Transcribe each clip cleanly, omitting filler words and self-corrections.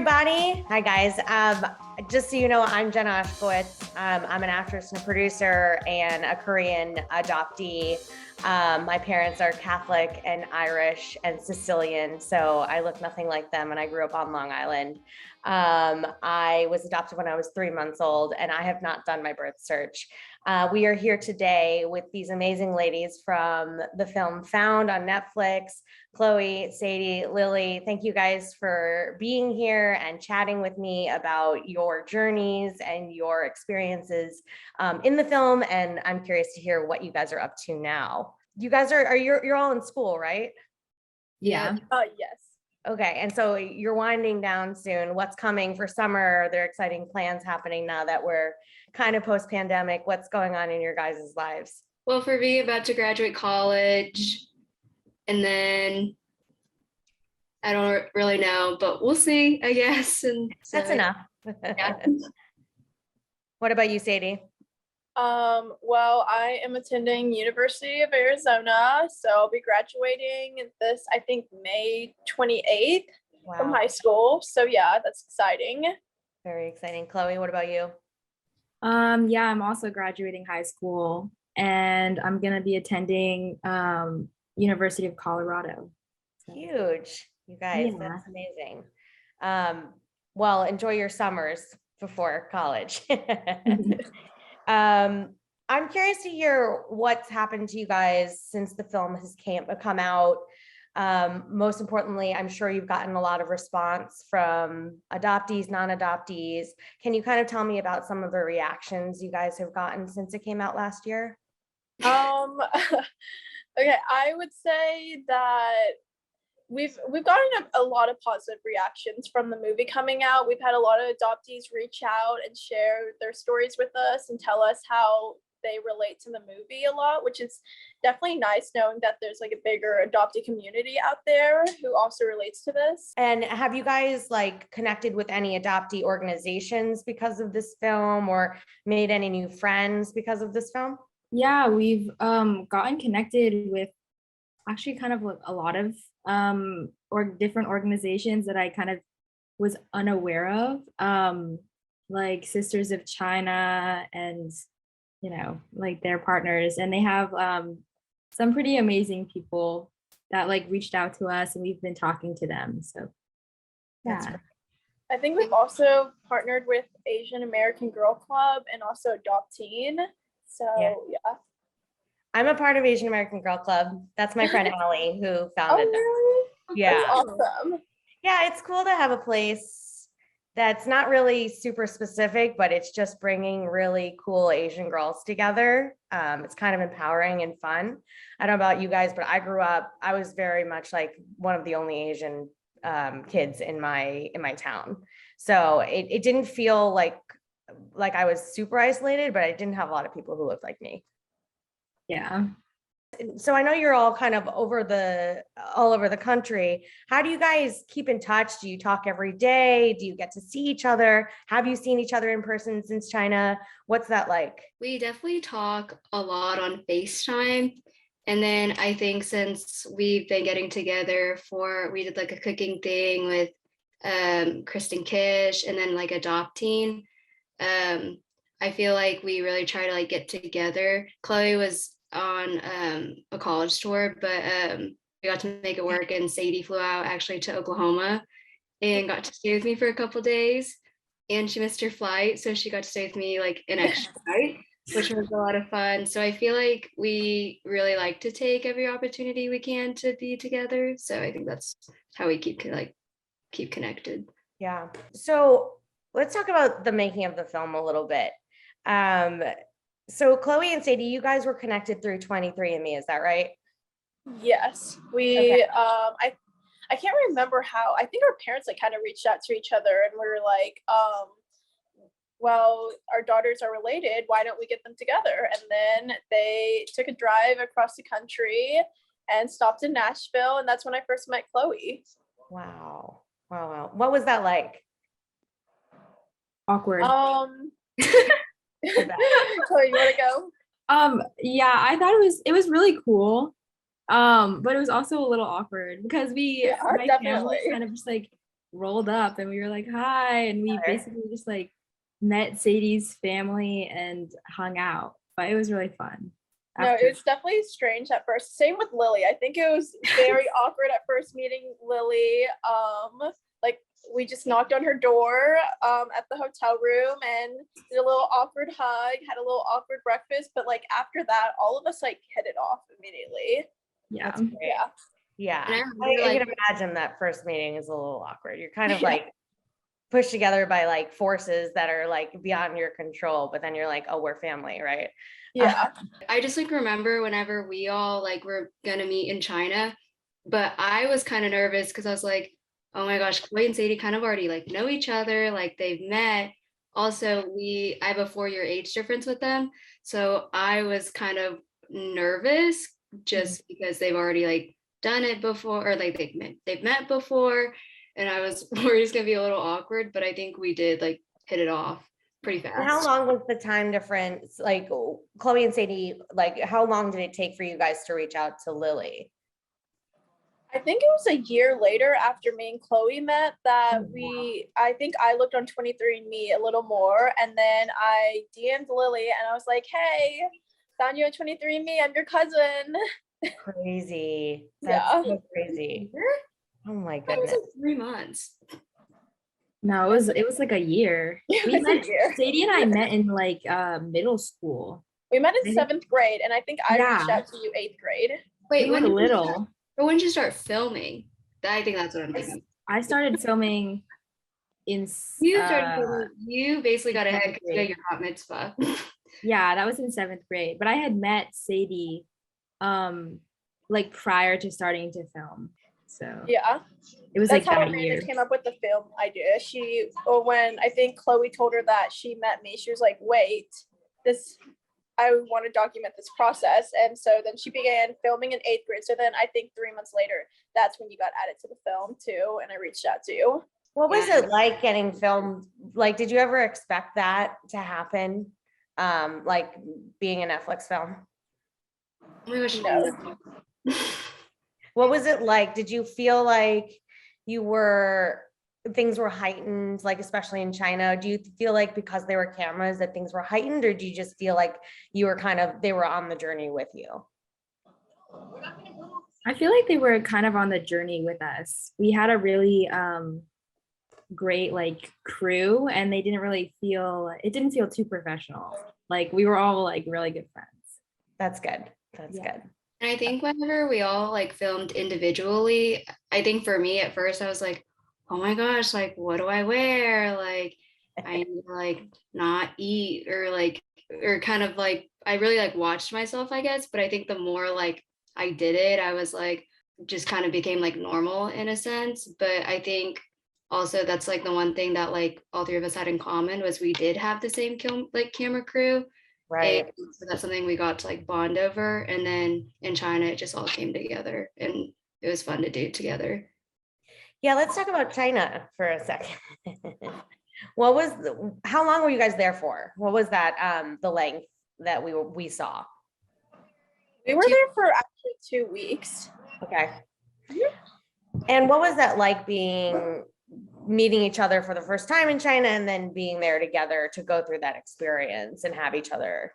everybody. Hi, guys. Just so you know, I'm Jenna Ushkowitz. I'm an actress and a producer and a Korean adoptee. My parents are Catholic and Irish and Sicilian, so I look nothing like them, and I grew up on Long Island. I was adopted when I was 3 months old, and I have not done my birth search. We are here today with these amazing ladies from the film Found on Netflix. Chloe, Sadie, Lily, thank you guys for being here and chatting with me about your journeys and your experiences in the film. And I'm curious to hear what you guys are up to now. You guys you're all in school, right? Yeah. Yes. Okay, and so you're winding down soon. What's coming for summer? Are there exciting plans happening now that we're kind of post-pandemic? What's going on in your guys' lives? Well, for me, about to graduate college, and then I don't really know, but we'll see, I guess. And so, that's enough. Yeah. What about you, Sadie? Well, I am attending University of Arizona, so I'll be graduating this, I think, May 28th from high school. So yeah, that's exciting. Very exciting. Chloe, what about you? Yeah, I'm also graduating high school, and I'm gonna be attending University of Colorado. Huge, you guys. Yeah. That's amazing. Well, enjoy your summers before college. I'm curious to hear what's happened to you guys since the film has come out. Most importantly, I'm sure you've gotten a lot of response from adoptees, non-adoptees. Can you kind of tell me about some of the reactions you guys have gotten since it came out last year? Okay, I would say that we've gotten a lot of positive reactions from the movie coming out. We've had a lot of adoptees reach out and share their stories with us and tell us how they relate to the movie a lot, which is definitely nice knowing that there's like a bigger adoptee community out there who also relates to this. And have you guys like connected with any adoptee organizations because of this film, or made any new friends because of this film? Yeah, we've gotten connected with actually kind of a lot of or different organizations that I kind of was unaware of, like Sisters of China and like their partners, and they have some pretty amazing people that like reached out to us, and we've been talking to them. So yeah. I think we've also partnered with Asian American Girl Club and also Adopteen. So yeah. I'm a part of Asian American Girl Club. That's my friend Allie who founded them. Really? Yeah. That's awesome. Yeah, it's cool to have a place that's not really super specific, but it's just bringing really cool Asian girls together. It's kind of empowering and fun. I don't know about you guys, but I was very much like one of the only Asian kids in my town. So it didn't feel like I was super isolated, but I didn't have a lot of people who looked like me. Yeah. So I know you're all kind of all over the country. How do you guys keep in touch? Do you talk every day? Do you get to see each other? Have you seen each other in person since China? What's that like? We definitely talk a lot on FaceTime. And then I think since we've been getting together we did like a cooking thing with Kristen Kish and then like Adopteen. I feel like we really try to like get together. Chloe was on a college tour, but we got to make it work, and Sadie flew out actually to Oklahoma and got to stay with me for a couple days, and she missed her flight, so she got to stay with me like an extra night, which was a lot of fun. So I feel like we really like to take every opportunity we can to be together. So I think that's how we keep connected. Yeah. So let's talk about the making of the film a little bit. So Chloe and Sadie, you guys were connected through 23andMe, is that right? Yes. We Okay. I can't remember how. I think our parents like kind of reached out to each other and we were like, well, our daughters are related, why don't we get them together? And then they took a drive across the country and stopped in Nashville, and that's when I first met Chloe. Wow. What was that like? Awkward. Chloe, you want to go? Yeah, I thought it was really cool. But it was also a little awkward because my family kind of just like rolled up and we were like, hi. And we basically just like met Sadie's family and hung out. But it was really fun. No, it was definitely strange at first. Same with Lily. I think it was very awkward at first meeting Lily. Like we just knocked on her door at the hotel room and did a little awkward hug, had a little awkward breakfast, but like after that, all of us like hit it off immediately. Yeah. Yeah. Yeah. And I I remember, can imagine that first meeting is a little awkward. You're kind of like pushed together by like forces that are like beyond your control, but then you're like, oh, we're family, right? Yeah. I just like remember whenever we all like were gonna meet in China, but I was kind of nervous because I was like, oh my gosh, Chloe and Sadie kind of already like know each other, like they've met. Also, I have a 4-year age difference with them, so I was kind of nervous just because they've already like done it before, or like they've met before, and I was worried it's gonna be a little awkward, but I think we did like hit it off pretty fast. And how long was the time difference? Like Chloe and Sadie, like how long did it take for you guys to reach out to Lily? I think it was a year later after me and Chloe met that I think I looked on 23andMe a little more, and then I DM'd Lily and I was like, hey, found you on 23andMe, I'm your cousin. Crazy. That's so crazy. Oh my That was goodness. like 3 months. No, it was like a year. It We was a met, year. Sadie and I met in like middle school. We met in Really? 7th grade, and I think I reached Yeah. out to you 8th grade. Wait, We when were did you little. start, or when did you start filming? I think that's what I'm thinking. I started filming in You basically got ahead because you got grade. your hot mitzvah. Yeah, that was in 7th grade. But I had met Sadie like prior to starting to film. So Yeah. it was That's like how that Amanda year. came up with the film idea. When I think Chloe told her that she met me, she was like, wait, I want to document this process. And so then she began filming in 8th grade. So then I think 3 months later, that's when you got added to the film too. And I reached out to you. What was it like getting filmed? Like, did you ever expect that to happen? Like being a Netflix film? Oh my gosh, No. What was it like? Did you feel like things were heightened, like especially in China? Do you feel like because there were cameras that things were heightened, or do you just feel like they were on the journey with you? I feel like they were kind of on the journey with us. We had a really great like crew, and it didn't feel too professional. Like we were all like really good friends. That's good. That's good. And I think whenever we all like filmed individually, I think for me at first I was like, oh my gosh, like what do I wear? Like I need to like not eat or kind of like I really like watched myself, I guess. But I think the more like I did it, I was like just kind of became like normal in a sense. But I think also that's like the one thing that like all 3 of us had in common was we did have the same camera crew. Right. And so that's something we got to like bond over. And then in China, it just all came together and it was fun to do together. Yeah, let's talk about China for a second. How long were you guys there for? What was that, the length that we saw? We were there for actually 2 weeks. Okay. And what was that like meeting each other for the first time in China and then being there together to go through that experience and have each other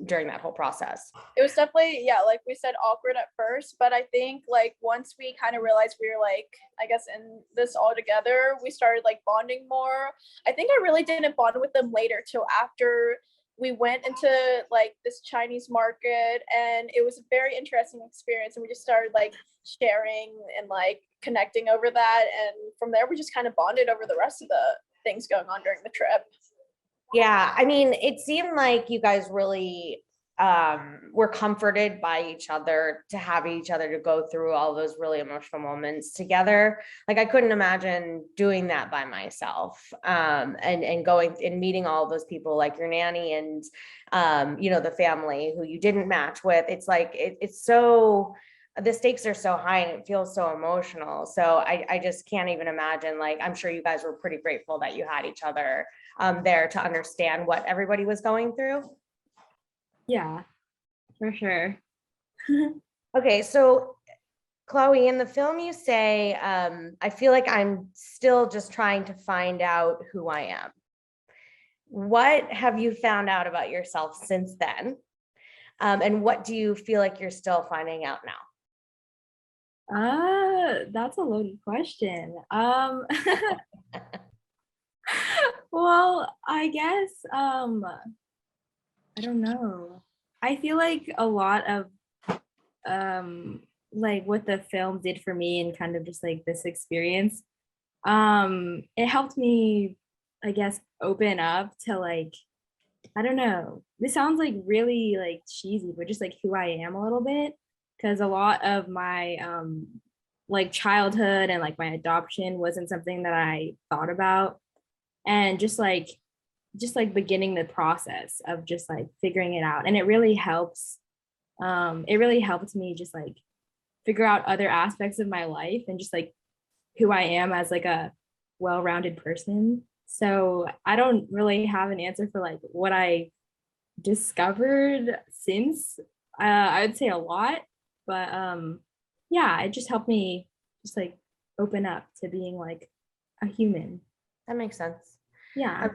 during that whole process? It was definitely, like we said, awkward at first, but I think like once we kind of realized we were like, I guess in this all together, we started like bonding more. I think I really didn't bond with them later till after we went into like this Chinese market, and it was a very interesting experience, and we just started like sharing and like connecting over that, and from there we just kind of bonded over the rest of the things going on during the trip. Yeah, I mean, it seemed like you guys really were comforted by each other to have each other to go through all those really emotional moments together. Like I couldn't imagine doing that by myself, and going and meeting all those people like your nanny and the family who you didn't match with. It's like it's so, the stakes are so high and it feels so emotional. So I just can't even imagine. Like I'm sure you guys were pretty grateful that you had each other there to understand what everybody was going through. Yeah, for sure. Okay, so Chloe, in the film you say, I feel like I'm still just trying to find out who I am. What have you found out about yourself since then? And what do you feel like you're still finding out now? That's a loaded question. Well, I guess I don't know. I feel like a lot of like what the film did for me and kind of just like this experience, it helped me, I guess, open up to like, I don't know. This sounds like really like cheesy, but just like who I am a little bit. Because a lot of my like childhood and like my adoption wasn't something that I thought about. And just like beginning the process of just like figuring it out. And it really helps. It really helped me just like figure out other aspects of my life and just like who I am as like a well-rounded person. So I don't really have an answer for like what I discovered since. I would say a lot, but yeah, it just helped me just like open up to being like a human. That makes sense. Yeah.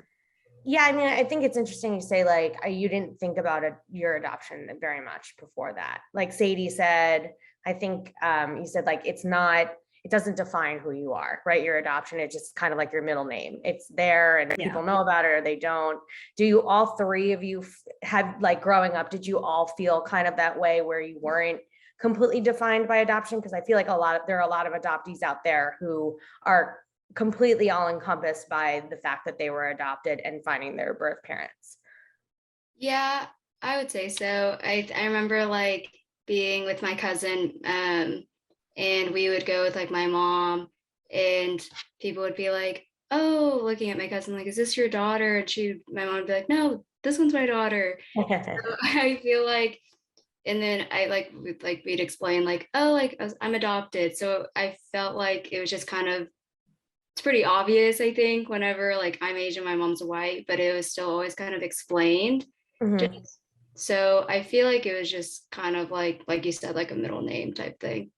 Yeah, I mean, I think it's interesting you say like you didn't think about your adoption very much before that. Like Sadie said, I think you said like it doesn't define who you are, right? Your adoption, it's just kind of like your middle name. It's there and Yeah. people know about it or they don't. Do you, all three of you have like growing up, did you all feel kind of that way where you weren't completely defined by adoption? Because I feel like there are a lot of adoptees out there who are completely all encompassed by the fact that they were adopted and finding their birth parents. Yeah, I would say so. I remember like being with my cousin, and we would go with like my mom, and people would be like, "Oh," looking at my cousin, like, "Is this your daughter?" And my mom would be like, "No, this one's my daughter." So I feel like, and then we'd explain like, "Oh, like I'm adopted." So I felt like it was just kind of, it's pretty obvious, I think, whenever like I'm Asian, my mom's white, but it was still always kind of explained. Mhm. So I feel like it was just kind of like you said, like a middle name type thing.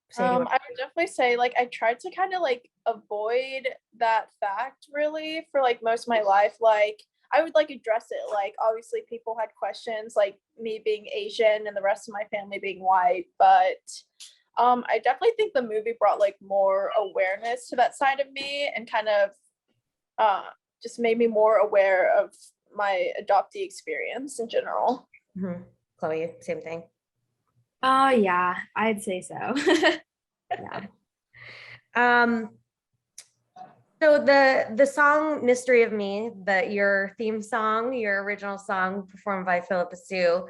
Sadie, I would definitely say like I tried to kind of like avoid that fact really for like most of my life. Like I would like address it. Like obviously people had questions, like me being Asian and the rest of my family being white, but I definitely think the movie brought like more awareness to that side of me and kind of just made me more aware of my adoptee experience in general. Mhm. Chloe, same thing. Oh yeah, I'd say so. Yeah. Um, so the song "Mystery of Me," your theme song, your original song performed by Philippa Sue,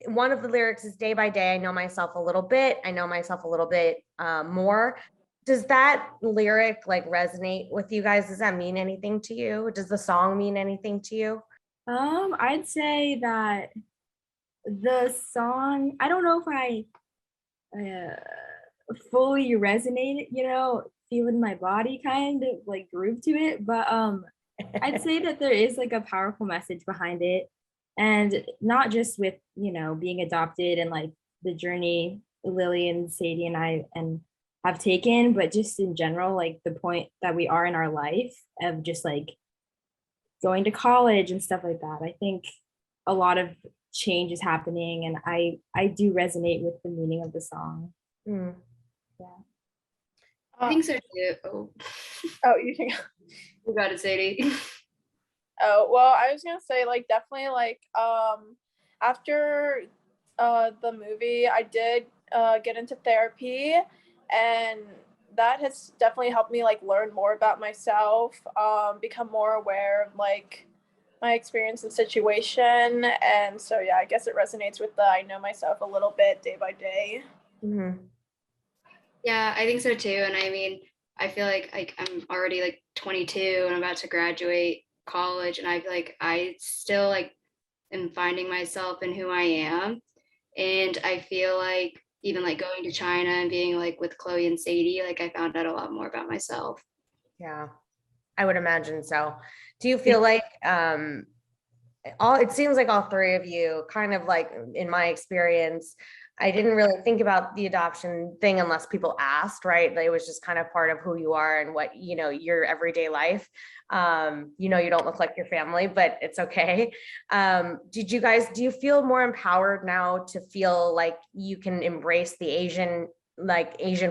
one of the lyrics is "Day by day, I know myself a little bit. I know myself a little bit more." Does that lyric like resonate with you guys? Does that mean anything to you? Does the song mean anything to you? I'd say that the song, I don't know if I fully resonated, feel in my body kind of like groove to it, but I'd say that there is like a powerful message behind it, and not just with being adopted and like the journey Lily and Sadie and I and have taken, but just in general, like the point that we are in our life of just like going to college and stuff like that. I think a lot of change is happening, and I do resonate with the meaning of the song. Mm. Yeah. I think so too. Oh, you think? You got it, Sadie. Oh, well, I was gonna say like definitely like after the movie I did get into therapy, and that has definitely helped me like learn more about myself, become more aware of like my experience and situation. And so yeah, I guess it resonates with the I know myself a little bit day by day. Mhm. Yeah, I think so too. And I mean, I feel like I'm already like 22 and I'm about to graduate college, and I feel like I still like am finding myself in who I am. And I feel like even like going to China and being like with Chloe and Sadie, like I found out a lot more about myself. Yeah, I would imagine so. Do you feel like it seems like all three of you kind of like in my experience I didn't really think about the adoption thing unless people asked, right? It was just kind of part of who you are and what, your everyday life. You don't look like your family, but it's okay. Do you feel more empowered now to feel like you can embrace the Asian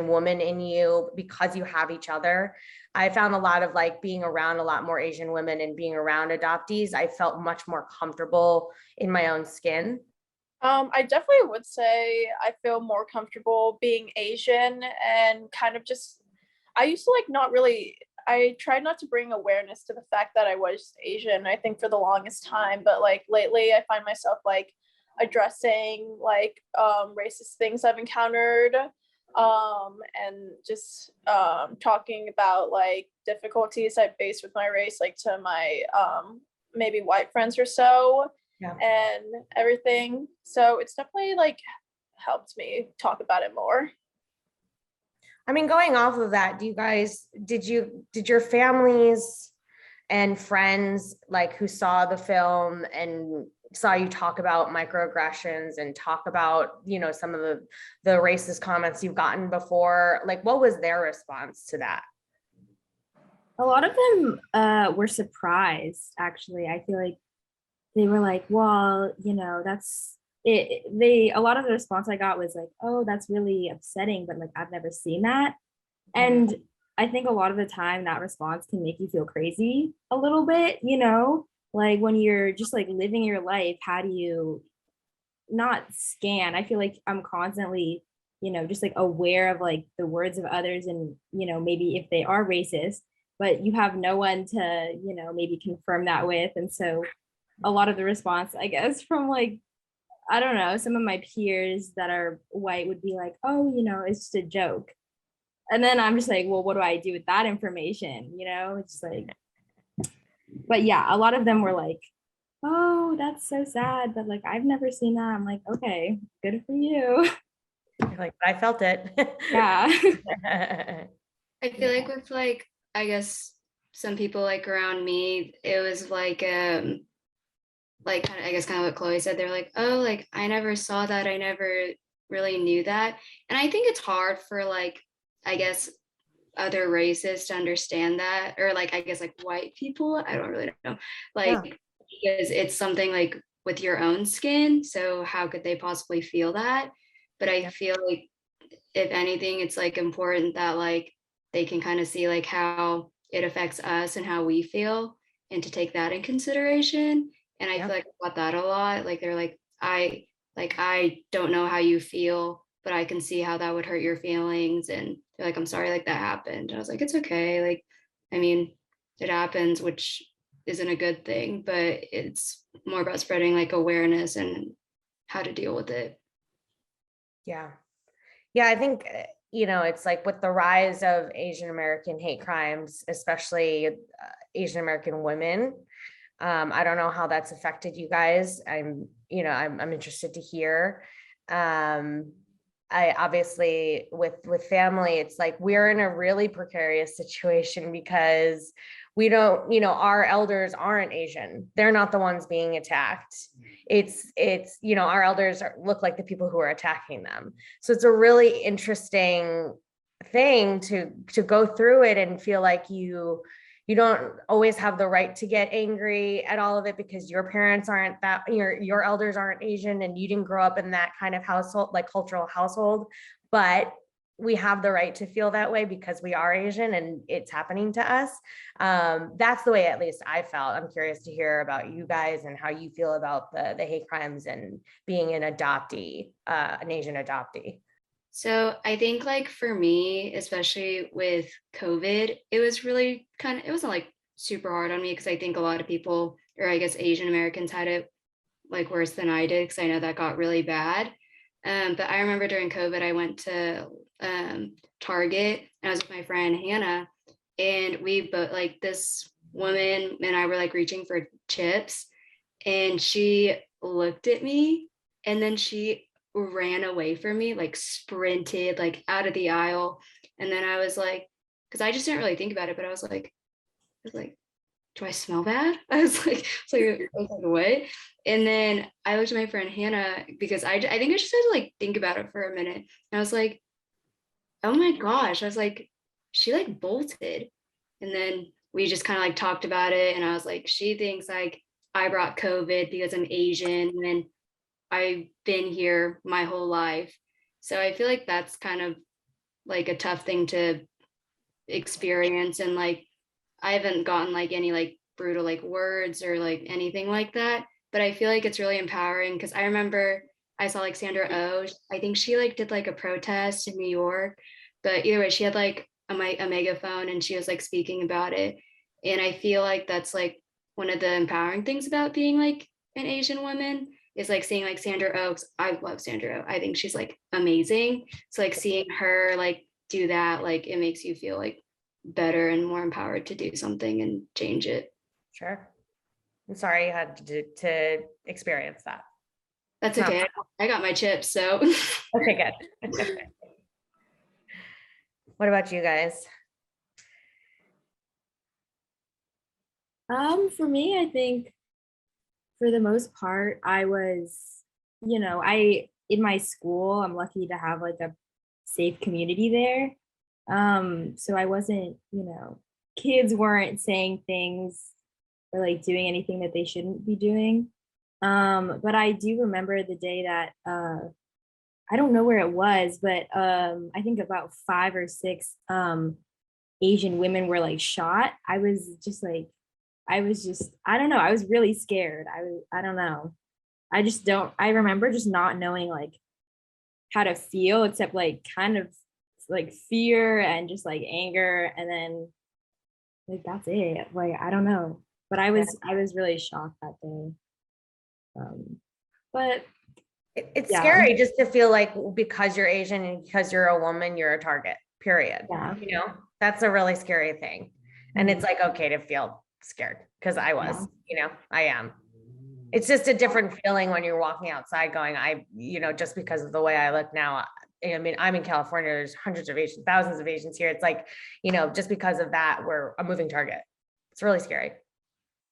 woman in you because you have each other? I found a lot of like being around a lot more Asian women and being around adoptees, I felt much more comfortable in my own skin. I definitely would say I feel more comfortable being Asian and kind of just, I used to like not really, I tried not to bring awareness to the fact that I was Asian, I think for the longest time, but like lately I find myself like addressing like racist things I've encountered, and just talking about like difficulties I faced with my race, like to my maybe white friends or so. Yeah. And everything. So it's definitely like helped me talk about it more. I mean, going off of that, did your families and friends like who saw the film and saw you talk about microaggressions and talk about, some of the racist comments you've gotten before, like what was their response to that? A lot of them were surprised, actually. I feel like they were like, well, that's it. A lot of the response I got was like, oh, that's really upsetting, but like, I've never seen that. And I think a lot of the time that response can make you feel crazy a little bit, like when you're just like living your life, how do you not scan? I feel like I'm constantly, just like aware of like the words of others and, maybe if they are racist, but you have no one to, maybe confirm that with. And so a lot of the response, I guess, from like, I don't know, some of my peers that are white would be like, oh, it's just a joke. And then I'm just like, well, what do I do with that information? It's like, but yeah, a lot of them were like, oh, that's so sad. But like, I've never seen that. I'm like, okay, good for you. You're like, I felt it. Yeah. I feel like with like, I guess some people like around me, it was like kind of, I guess kind of what Chloe said, they're like, oh, like I never saw that, I never really knew that. And I think it's hard for like, I guess other races to understand that, or like I guess like white people, I don't really know, like because it's something like with your own skin, so how could they possibly feel that? But I feel like if anything, it's like important that like they can kind of see like how it affects us and how we feel, and to take that in consideration. And I feel like about that a lot. Like they're like, I don't know how you feel, but I can see how that would hurt your feelings. And they're like, I'm sorry, like that happened. And I was like, it's okay. Like, I mean, it happens, which isn't a good thing, but it's more about spreading like awareness and how to deal with it. Yeah. Yeah, I think, it's like with the rise of Asian American hate crimes, especially Asian American women. I don't know how that's affected you guys. I'm interested to hear. I obviously with family, it's like we're in a really precarious situation because we don't, our elders aren't Asian. They're not the ones being attacked. It's our elders look like the people who are attacking them. So it's a really interesting thing to go through it and feel like you don't always have the right to get angry at all of it because your parents aren't that, your elders aren't Asian and you didn't grow up in that kind of household, like cultural household, but we have the right to feel that way because we are Asian and it's happening to us. That's the way at least I felt. I'm curious to hear about you guys and how you feel about the hate crimes and being an adoptee, an Asian adoptee. So I think like for me, especially with COVID, it was really it wasn't like super hard on me because I think a lot of people, or I guess Asian Americans had it like worse than I did because I know that got really bad. But I remember during COVID, I went to Target and I was with my friend Hannah, and we both like this woman and I were like reaching for chips, and she looked at me and then she ran away from me, like sprinted like out of the aisle. And then I was like, because I just didn't really think about it, but I was like do I smell bad? I was like, what? And then I looked at my friend Hannah because I think I just had to like think about it for a minute. And I was like, oh my gosh. I was like, she like bolted. And then we just kind of like talked about it. And I was like, she thinks like I brought COVID because I'm Asian and I've been here my whole life. So I feel like that's kind of like a tough thing to experience. And like, I haven't gotten like any like brutal like words or like anything like that, but I feel like it's really empowering because I remember I saw like Sandra Oh, I think she like did like a protest in New York, but either way, she had like a megaphone and she was like speaking about it. And I feel like that's like one of the empowering things about being like an Asian woman is like seeing like Sandra Oh. I love Sandra Oh. I think she's like amazing. So like seeing her like do that, like it makes you feel like better and more empowered to do something and change it. Sure. I'm sorry you had to experience that. That's okay. I got my chips, so. Okay, good. What about you guys? For me, I think for the most part, I was, in my school, I'm lucky to have like a safe community there. So I wasn't, kids weren't saying things or like doing anything that they shouldn't be doing. But I do remember the day that I don't know where it was, but I think about 5 or 6 Asian women were like shot. I don't know. I was really scared. I don't know. I remember just not knowing like how to feel except like kind of like fear and just like anger. And then like, that's it. Like, I don't know, but I was really shocked that day. But It's yeah. scary just to feel like because you're Asian and because you're a woman, you're a target, period. Yeah. That's a really scary thing. And it's like, okay to feel scared because I was, I am. It's just a different feeling when you're walking outside going, just because of the way I look now. I mean, I'm in California, there's hundreds of Asians, thousands of Asians here. It's like, just because of that, we're a moving target. It's really scary.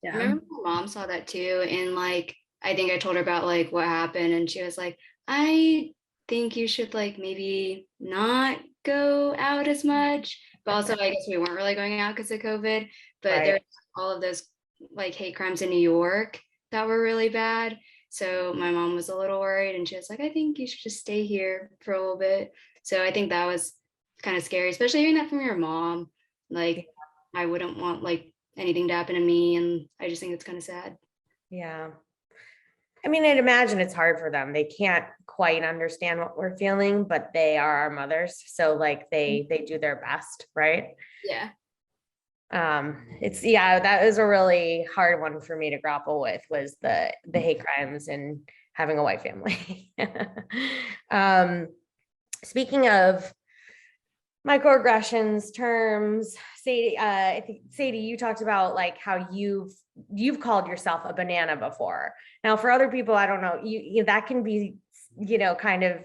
Yeah. I remember my mom saw that too. And like, I think I told her about like what happened. And she was like, I think you should like maybe not go out as much. But also, I guess we weren't really going out because of COVID. But Right. there's all of those like hate crimes in New York that were really bad. So my mom was a little worried and she was like, I think you should just stay here for a little bit. So I think that was kind of scary, especially hearing that from your mom. Like, I wouldn't want like anything to happen to me. And I just think it's kind of sad. Yeah. I mean, I'd imagine it's hard for them. They can't quite understand what we're feeling, but they are our mothers. So like they do their best, right? Yeah. That was a really hard one for me to grapple with, was the hate crimes and having a white family. Speaking of microaggressions terms, Sadie, I think Sadie, you talked about like how you've called yourself a banana before. Now for other people, I don't know, you that can be, kind of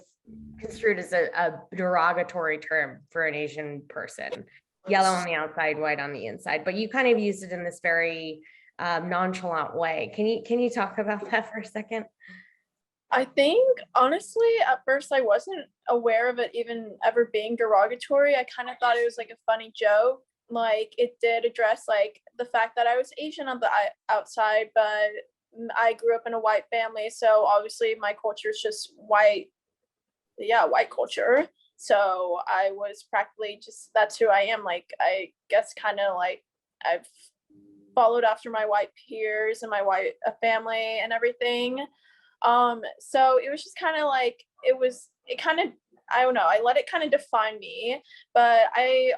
construed as a derogatory term for an Asian person. Yellow on the outside, white on the inside, but you kind of used it in this very nonchalant way. Can you talk about that for a second? I think honestly, at first I wasn't aware of it even ever being derogatory. I kind of thought it was like a funny joke. Like it did address like the fact that I was Asian on the outside, but I grew up in a white family, so obviously my culture is just white. Yeah, white culture. So I was practically just, that's who I am. Like, I guess kind of like I've followed after my white peers and my white family and everything. So it was just kind of like, I don't know, I let it kind of define me, but I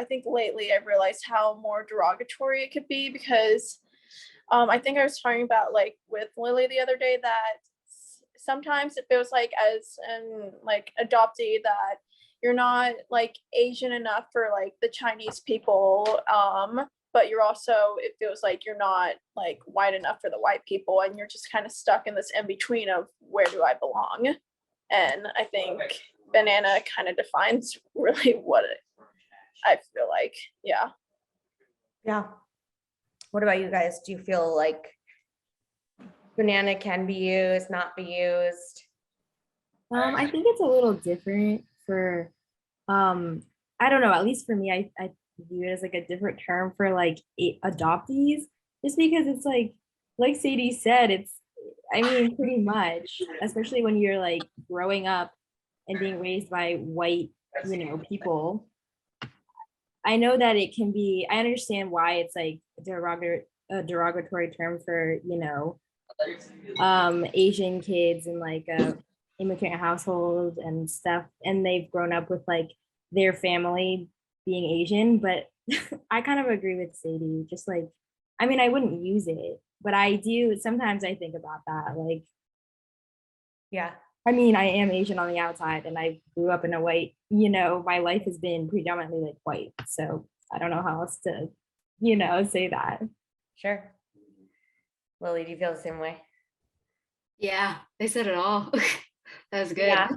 think lately I realized how more derogatory it could be because I think I was talking about like with Lily the other day that sometimes it feels like as an like adoptee that you're not like Asian enough for like the Chinese people, but you're also, it feels like you're not like white enough for the white people, and you're just kind of stuck in this in between of where do I belong. And I think banana kind of defines really what I feel like. Yeah. What about you guys? Do you feel like banana can be used, not be used? I think it's a little different for I don't know, at least for me, I view it as like a different term for like adoptees, just because it's like Sadie said, it's I mean pretty much, especially when you're like growing up and being raised by white, people. I know that it can be, I understand why it's like a derogatory term for, Asian kids and like a immigrant household and stuff, and they've grown up with like their family being Asian. But I kind of agree with Sadie. Just like, I mean, I wouldn't use it, but I do sometimes I think about that. Like, Yeah. I mean, I am Asian on the outside and I grew up in a white, my life has been predominantly like white. So I don't know how else to, say that. Sure. Lily, do you feel the same way? Yeah, they said it all. That was good. Yeah.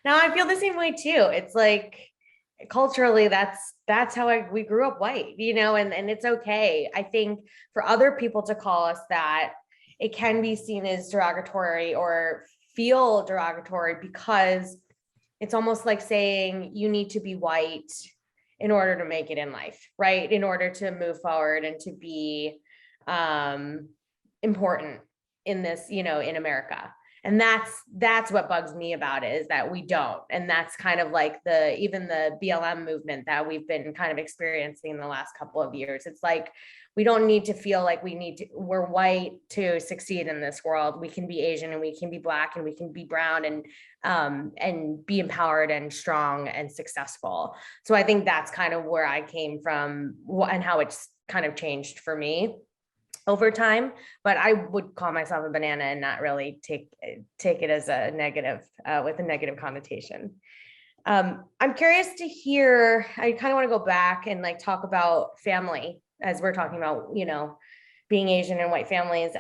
No, I feel the same way too. It's like culturally, that's how we grew up white, and it's okay. I think for other people to call us that, it can be seen as derogatory or feel derogatory, because it's almost like saying you need to be white in order to make it in life, right? In order to move forward and to be important in this, in America. And that's what bugs me about it, is that we don't. And that's kind of like even the BLM movement that we've been kind of experiencing in the last couple of years. It's like, we don't need to feel like we're white to succeed in this world. We can be Asian and we can be Black and we can be brown and be empowered and strong and successful. So I think that's kind of where I came from and how it's kind of changed for me over time. But I would call myself a banana and not really take it as a negative, with a negative connotation. I'm curious to hear, I kind of want to go back and like talk about family, as we're talking about, being Asian and white families.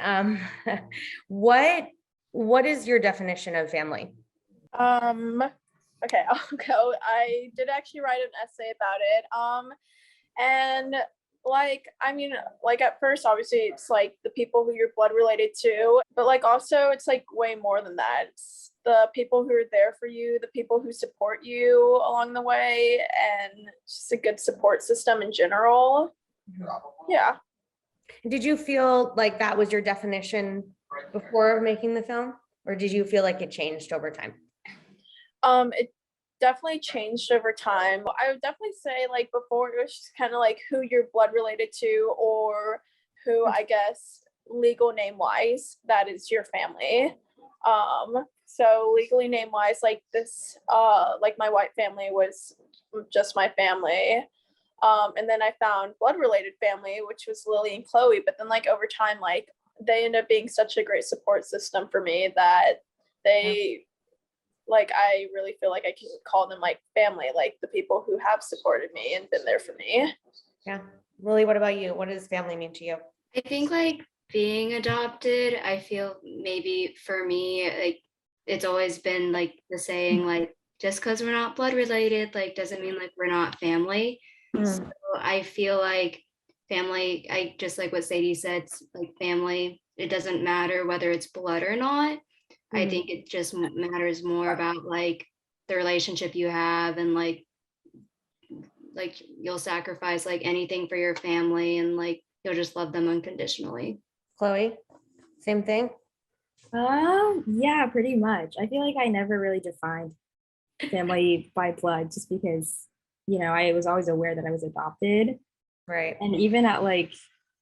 What is your definition of family? Okay, I'll go. I did actually write an essay about it. And like, I mean, like at first, obviously, it's like the people who you're blood related to, but like also, it's like way more than that. It's the people who are there for you, the people who support you along the way, and just a good support system in general. Yeah. Did you feel like that was your definition before making the film, or did you feel like it changed over time? It definitely changed over time. I would definitely say like before it was just kind of like who you're blood related to, or who I guess legal name wise that is your family. So legally name wise, like this, like my white family was just my family. And then I found blood related family, which was Lily and Chloe. But then like over time, like they end up being such a great support system for me that they like, I really feel like I can call them like family, like the people who have supported me and been there for me. Yeah. Lily, what about you? What does family mean to you? I think like being adopted, I feel maybe for me, like it's always been like the saying, like just because we're not blood related, like doesn't mean like we're not family. So I feel like family, I just like what Sadie said, like family, it doesn't matter whether it's blood or not. I think it just matters more about like the relationship you have, and like you'll sacrifice like anything for your family, and like you'll just love them unconditionally. Chloe, same thing? Yeah, pretty much. I feel like I never really defined family by blood, just because, I was always aware that I was adopted. Right. And even at like,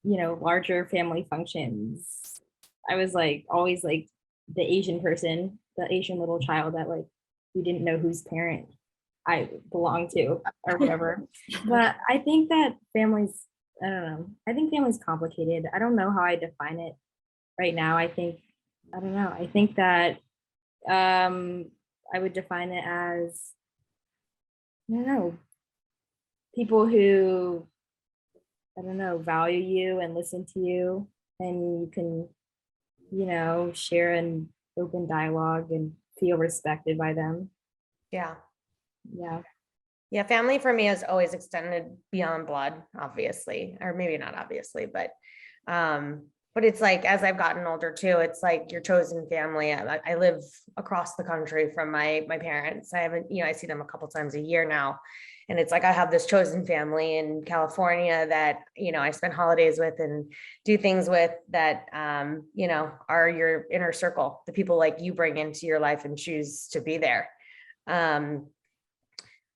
larger family functions, I was like always like the Asian person, the Asian little child that like you didn't know whose parent I belonged to or whatever. But I think that family's, I don't know. I think family's complicated. I don't know how I define it right now. I don't know. I think that I would define it as, I don't know, people who, I don't know, value you and listen to you, and you can, share an open dialogue and feel respected by them. Yeah. Yeah. Yeah, family for me has always extended beyond blood, obviously, or maybe not obviously, but it's like as I've gotten older too, it's like your chosen family. I live across the country from my parents. I haven't, I see them a couple times a year now. And it's like I have this chosen family in California that, I spend holidays with and do things with that, are your inner circle, the people like you bring into your life and choose to be there.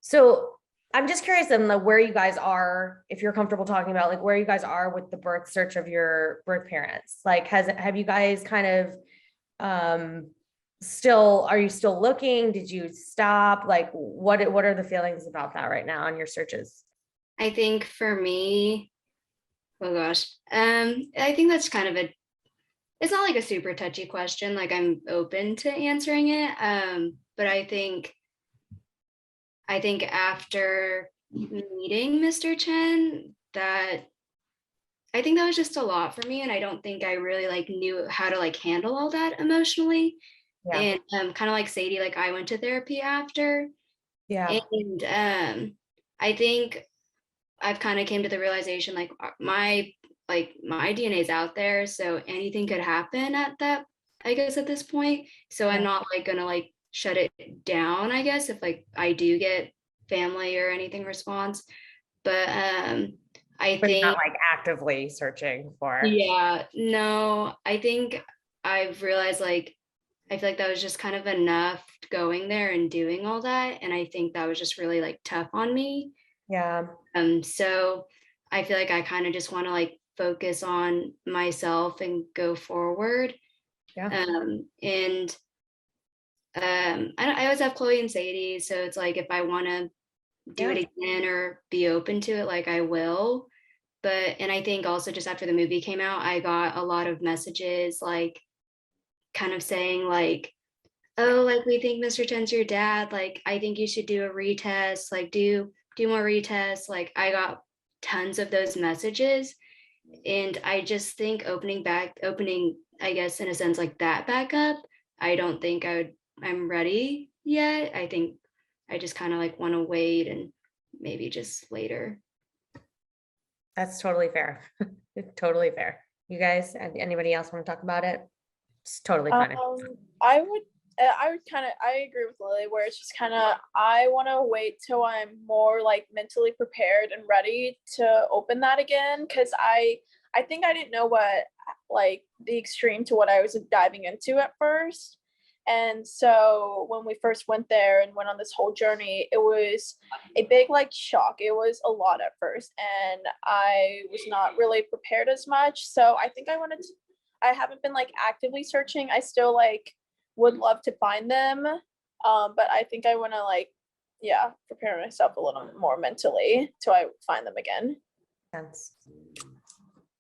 So I'm just curious in where you guys are, if you're comfortable talking about like where you guys are with the birth search of your birth parents. Like, have you guys kind of are you still looking? Did you stop? Like, what are the feelings about that right now on your searches? I think for me, oh gosh, I think that's kind of it's not like a super touchy question. Like I'm open to answering it. But I think after meeting Mr. Chen, I think that was just a lot for me. And I don't think I really like knew how to like handle all that emotionally. Yeah. And kind of like Sadie, like I went to therapy after. Yeah. And I think I've kind of came to the realization like my DNA is out there. So anything could happen at that, I guess, at this point. So I'm not like gonna like shut it down, I guess, if like I do get family or anything response. But I But think not like actively searching for. yeah, no, I think I've realized like I feel like that was just kind of enough going there and doing all that. And I think that was just really like tough on me. Yeah. So I feel like I kind of just want to like focus on myself and go forward. Yeah. And I always have Chloe and Sadie, so it's like if I want to do it again or be open to it, like I will. And I think also just after the movie came out, I got a lot of messages like kind of saying like, oh, like we think Mr. Chen's your dad. Like I think you should do a retest. Like do more retests. Like I got tons of those messages, and I just think opening, I guess in a sense like that back up. I don't think I'm ready yet. I think I just kind of like want to wait and maybe just later. That's totally fair. Totally fair. You guys, anybody else want to talk about it? It's totally fine. I would kind of, I agree with Lily where it's just kind of, I want to wait till I'm more like mentally prepared and ready to open that again. Cause I think I didn't know what like the extreme to what I was diving into at first. And so when we first went there and went on this whole journey, it was a big like shock. It was a lot at first, and I was not really prepared as much. So I think I haven't been like actively searching. I still like would love to find them. But I think I want to like, prepare myself a little more mentally till I find them again. Sense.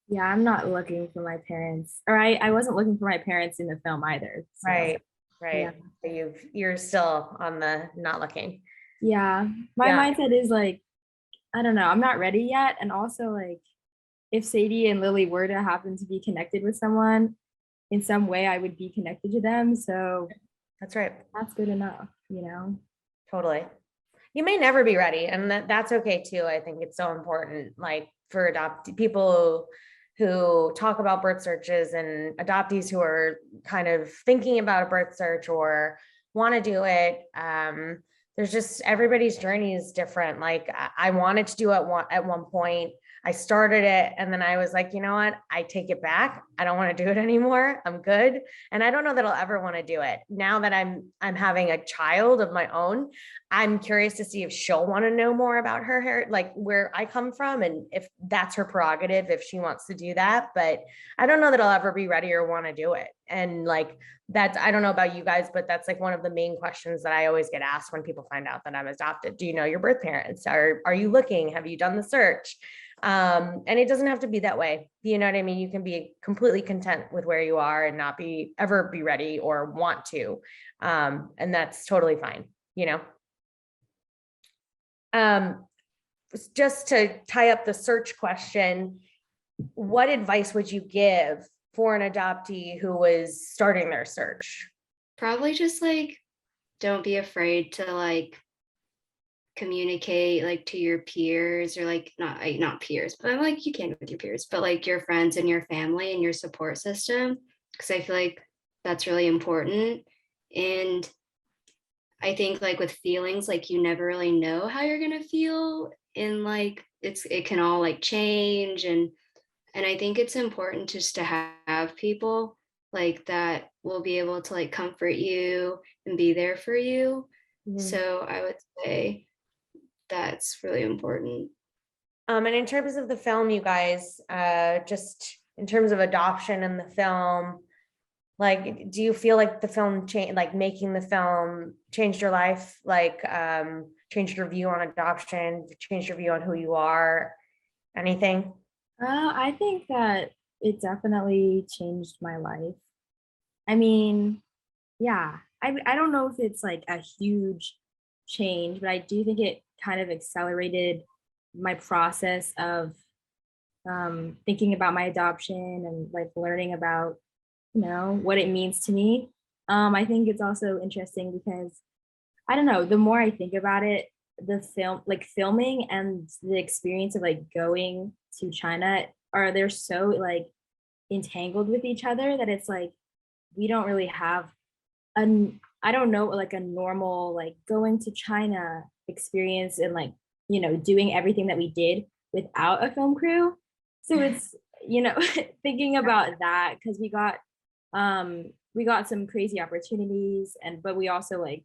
Yeah, I'm not looking for my parents, or I wasn't looking for my parents in the film either. So. Right. Yeah. So you're still on the not looking. Yeah. My mindset is like, I don't know, I'm not ready yet. And also like if Sadie and Lily were to happen to be connected with someone in some way, I would be connected to them. So that's right. That's good enough, Totally. You may never be ready, and that's okay too. I think it's so important, like for people who talk about birth searches and adoptees who are kind of thinking about a birth search or want to do it. There's just everybody's journey is different. Like I wanted to do it at one point. I started it and then I was like, you know what? I take it back. I don't want to do it anymore. I'm good. And I don't know that I'll ever want to do it. Now that I'm having a child of my own, I'm curious to see if she'll want to know more about her hair, like where I come from, and if that's her prerogative, if she wants to do that. But I don't know that I'll ever be ready or want to do it. And like I don't know about you guys, but that's like one of the main questions that I always get asked when people find out that I'm adopted. Do you know your birth parents? Are you looking? Have you done the search? And it doesn't have to be that way. You know what I mean? You can be completely content with where you are and not ever be ready or want to. And that's totally fine, just to tie up the search question, what advice would you give for an adoptee who was starting their search? Probably just like, don't be afraid to like communicate like to your peers, or like not peers, but I'm like you can with your peers, but like your friends and your family and your support system, because I feel like that's really important. And I think like with feelings, like you never really know how you're gonna feel, and like it can all like change. And I think it's important just to have people like that will be able to like comfort you and be there for you. Mhm. So I would say that's really important. And in terms of the film, you guys, just in terms of adoption in the film, like, do you feel like the film changed, like making the film changed your life, like, changed your view on adoption, changed your view on who you are, anything? I think that it definitely changed my life. I mean, yeah, I don't know if it's like a huge change, but I do think it kind of accelerated my process of thinking about my adoption and like learning about, what it means to me. I think it's also interesting because I don't know, the more I think about it, the film, like filming and the experience of like going to China they're so like entangled with each other that it's like we don't really have I don't know, like a normal like going to China experience and like, doing everything that we did without a film crew. So it's, thinking about that because we got some crazy opportunities but we also like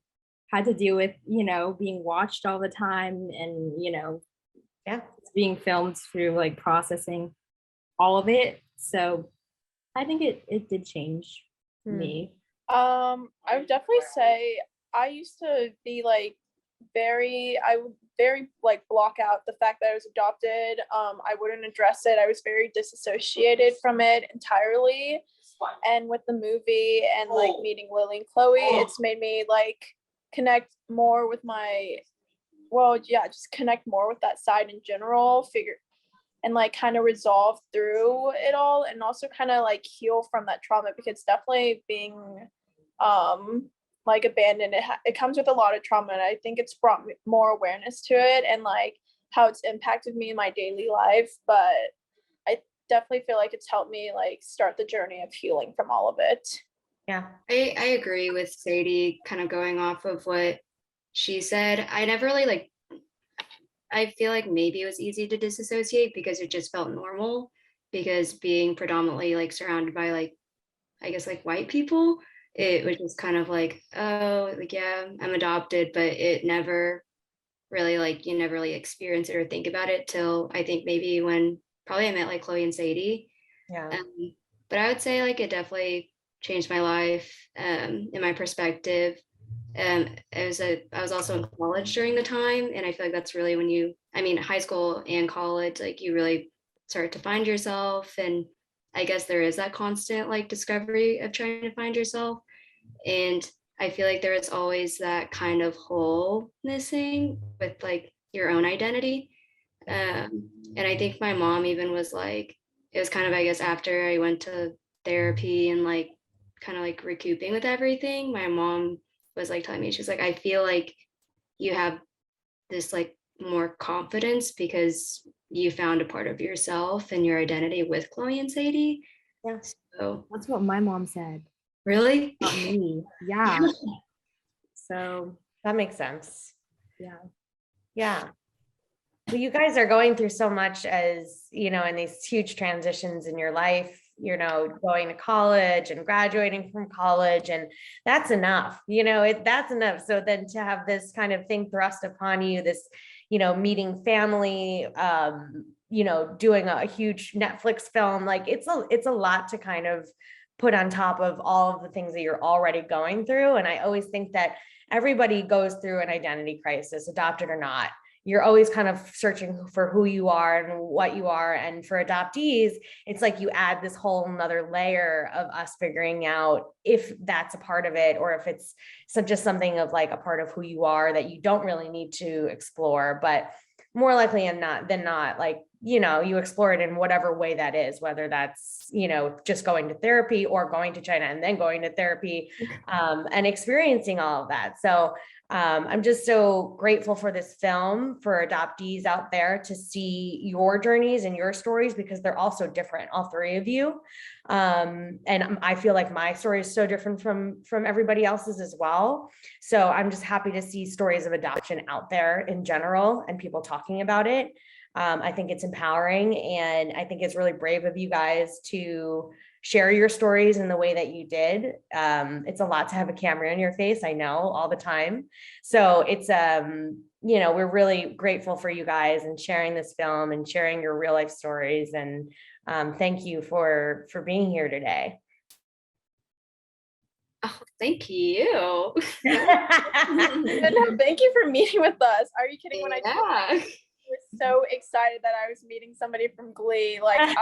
had to deal with, being watched all the time and, Yeah. being filmed through like processing all of it. So I think it did change me. I would definitely say I used to be like I would very like block out the fact that I was adopted. I wouldn't address it. I was very disassociated from it entirely. And with the movie and like meeting Lily and Chloe, it's made me like connect more with just connect more with that side in general, and like kind of resolve through it all, and also kind of like heal from that trauma, because definitely being like abandoned, it comes with a lot of trauma, and I think it's brought more awareness to it and like how it's impacted me in my daily life. But I definitely feel like it's helped me like start the journey of healing from all of it. Yeah. I agree with Sadie, kind of going off of what she said. I never really like, I feel like maybe it was easy to disassociate because it just felt normal, because being predominantly like surrounded by like, I guess like white people, it was just kind of like, oh, like, yeah, I'm adopted, but it never really like, you never really experience it or think about it till I think maybe when probably I met like Chloe and Sadie. Yeah. But I would say like it definitely changed my life, in my perspective. I was also in college during the time, and I feel like that's really when high school and college, like you really start to find yourself. And I guess there is that constant like discovery of trying to find yourself. And I feel like there is always that kind of hole missing with like your own identity. And I think my mom even was like, it was kind of, I guess, after I went to therapy and like kind of like recouping with everything, my mom was like telling me, she's like, I feel like you have this like more confidence because you found a part of yourself and your identity with Chloe and Sadie. Yeah. So That's what my mom said really? about me. Yeah. So That makes sense. yeah. Yeah. Well, you guys are going through so much as, in these huge transitions in your life, going to college and graduating from college, and that's enough, that's enough. So then to have this kind of thing thrust upon you, this, meeting family, doing a huge Netflix film, like it's a lot to kind of put on top of all of the things that you're already going through. And I always think that everybody goes through an identity crisis, adopted or not. You're always kind of searching for who you are and what you are. And for adoptees, it's like you add this whole nother layer of us figuring out if that's a part of it, or if it's just something of like a part of who you are that you don't really need to explore. But more likely than not, like you explore it in whatever way that is, whether that's, just going to therapy or going to China and then going to therapy, and experiencing all of that. So I'm just so grateful for this film, for adoptees out there to see your journeys and your stories, because they're all so different, all three of you. And I feel like my story is so different from everybody else's as well. So I'm just happy to see stories of adoption out there in general and people talking about it. I think it's empowering, and I think it's really brave of you guys to share your stories in the way that you did. It's a lot to have a camera in your face, I know, all the time. So it's, we're really grateful for you guys and sharing this film and sharing your real life stories. And thank you for being here today. Oh, thank you. No, thank you for meeting with us. Are you kidding? When I Yeah. was so excited that I was meeting somebody from Glee. Like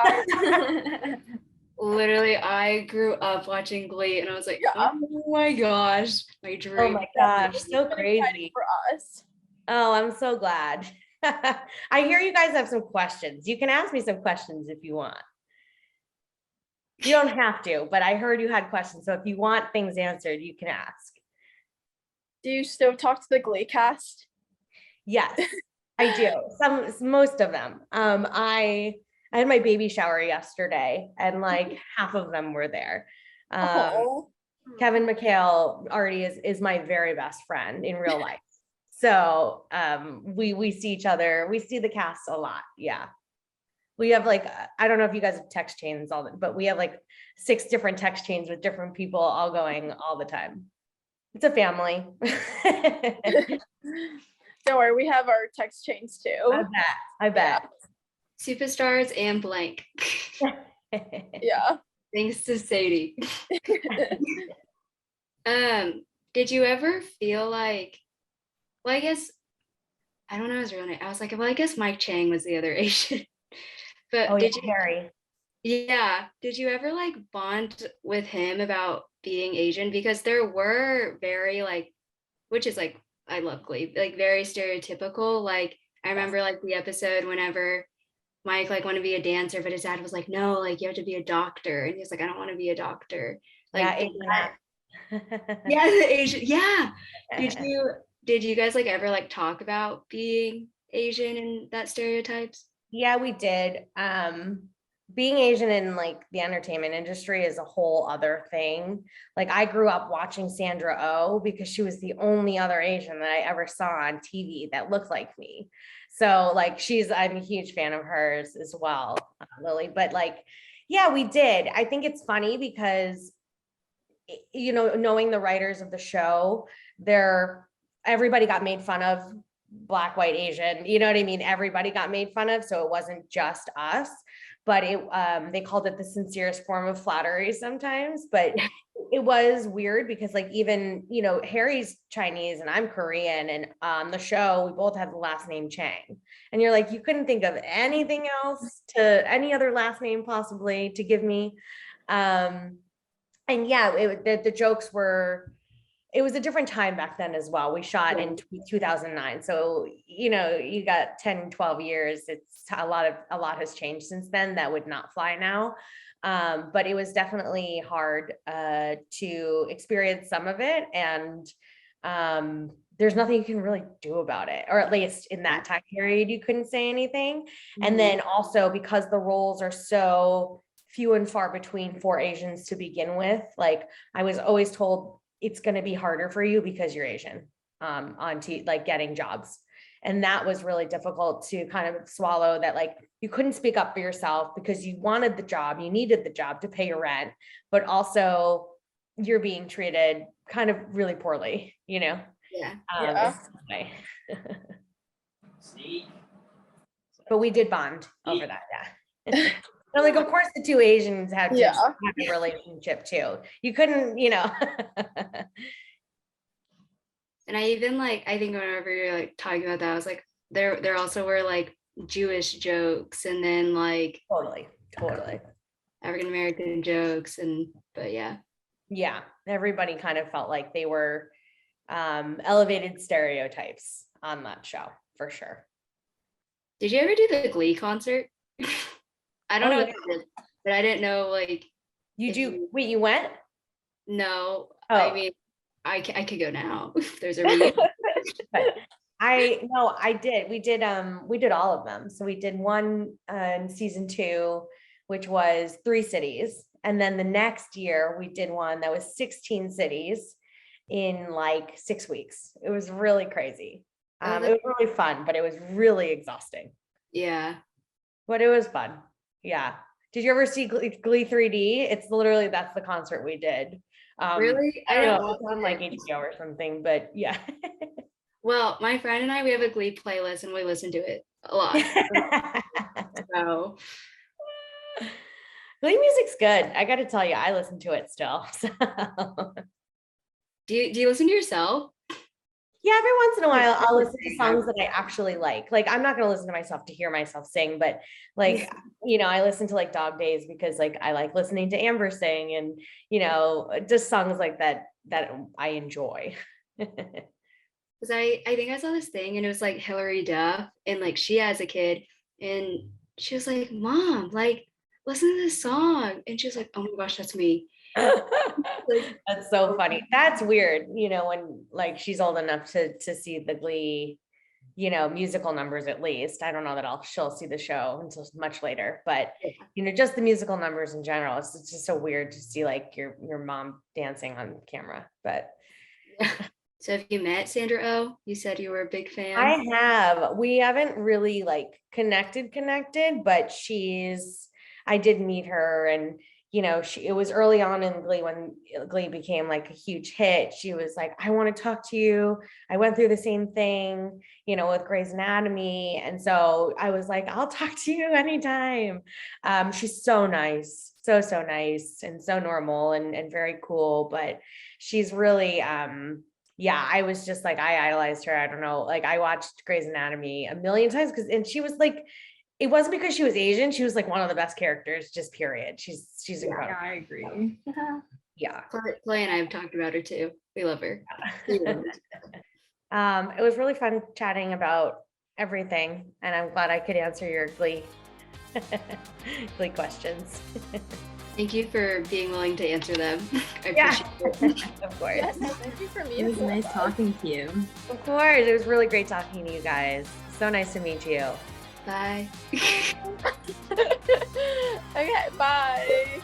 Literally, I grew up watching Glee, and I was like, Yeah. oh my gosh, my dream. Oh my gosh, so it's been exciting crazy. for us. Oh, I'm so glad. I hear you guys have some questions. You can ask me some questions if you want. You don't have to, but I heard you had questions. So if you want things answered, you can ask. Do you still talk to the Glee cast? Yes, I do. Most of them. I had my baby shower yesterday, and like half of them were there. Oh, Kevin McHale already is my very best friend in real life. So we see each other. We see the cast a lot. Yeah. We have like, I don't know if you guys have text chains but we have like 6 different text chains with different people all going all the time. It's a family. don't worry, we have our text chains too. I bet. Superstars and blank. Yeah. Thanks to Sadie. Did you ever feel like, well, I guess, I don't know his real name. I was like, well, I guess Mike Chang was the other Asian. But Oh, did yeah, you, Harry. yeah, did you ever like bond with him about being Asian? Because there were very like, which is like, I love Glee, like very stereotypical. Like I remember like the episode whenever Mike like wanted to be a dancer, but his dad was like, no, like you have to be a doctor. And he's like, I don't want to be a doctor. Like Yeah, yeah, the Asian, yeah. Did you guys like ever like talk about being Asian and that stereotypes? Yeah, we did. Being Asian in like the entertainment industry is a whole other thing. Like I grew up watching Sandra Oh because she was the only other Asian that I ever saw on TV that looked like me. So like I'm a huge fan of hers as well, Lily. But like, yeah, we did. I think it's funny because, knowing the writers of the show, everybody got made fun of, Black, white, Asian, you know what I mean? Everybody got made fun of. So it wasn't just us, but they called it the sincerest form of flattery sometimes, but it was weird because like, even, Harry's Chinese and I'm Korean, and on the show, we both have the last name Chang, and you're like, you couldn't think of anything else, to any other last name possibly to give me. And yeah, the jokes were, it was a different time back then as well. We shot in 2009. So, you got 10, 12 years. It's a lot has changed since then. That would not fly now. But it was definitely hard to experience some of it. And there's nothing you can really do about it, or at least in that time period, you couldn't say anything. And then also because the roles are so few and far between for Asians to begin with, like I was always told, it's going to be harder for you because you're Asian like getting jobs. And that was really difficult to kind of swallow, that like you couldn't speak up for yourself because you wanted the job, you needed the job to pay your rent, but also you're being treated kind of really poorly, Yeah. But we did bond over that. Yeah. So like, of course, the two Asians had to have a relationship too. You couldn't, And I even like, I think whenever you're like talking about that, I was like, there also were like Jewish jokes, and then like totally African American jokes, but yeah. Yeah, everybody kind of felt like they were elevated stereotypes on that show, for sure. Did you ever do the Glee concert? I don't Oh, know yeah. what that is, but I didn't know like You if do, wait, you went? no. Oh. I mean, I could go now if there's a reason. But I did. We did all of them. So we did one in season 2, which was 3 cities. And then the next year we did one that was 16 cities in like 6 weeks. It was really crazy. Oh, It was really fun, but it was really exhausting. Yeah. But it was fun. Yeah. Did you ever see Glee 3D? It's literally, that's the concert we did. Really? I don't didn't know, watch it's on it. like HBO or something, but yeah. Well, my friend and I, we have a Glee playlist and we listen to it a lot. So Glee music's good. I got to tell you, I listen to it still. So. do you listen to yourself? Yeah, every once in a while, I'll listen to songs that I actually like. Like, I'm not going to listen to myself to hear myself sing, but like, I listen to like Dog Days because like I like listening to Amber sing and, just songs like that I enjoy. Because I think I saw this thing and it was like Hilary Duff and like she has a kid and she was like, Mom, like listen to this song. And she was like, oh my gosh, that's me. That's so funny. That's weird, when like she's old enough to see the Glee, musical numbers at least. I don't know that she'll see the show until much later, but just the musical numbers in general. It's just so weird to see like your mom dancing on camera. But yeah. So have you met Sandra Oh? You said you were a big fan. I have. We haven't really like connected, but I did meet her and it was early on in Glee when Glee became like a huge hit. She was like, I want to talk to you. I went through the same thing, with Grey's Anatomy. And so I was like, I'll talk to you anytime. She's so nice, so nice and so normal and very cool, but she's really, I was just like, I idolized her. I don't know. Like I watched Grey's Anatomy a million times and she was like, it wasn't because she was Asian. She was like one of the best characters, just period. She's incredible. Yeah, I agree. Yeah. Clay and I have talked about her too. We love her. It was really fun chatting about everything. And I'm glad I could answer your Glee questions. Thank you for being willing to answer them. I appreciate it. Of course. Yes, thank you for meeting. It was nice talking to you. Of course. It was really great talking to you guys. So nice to meet you. Bye. Okay, bye.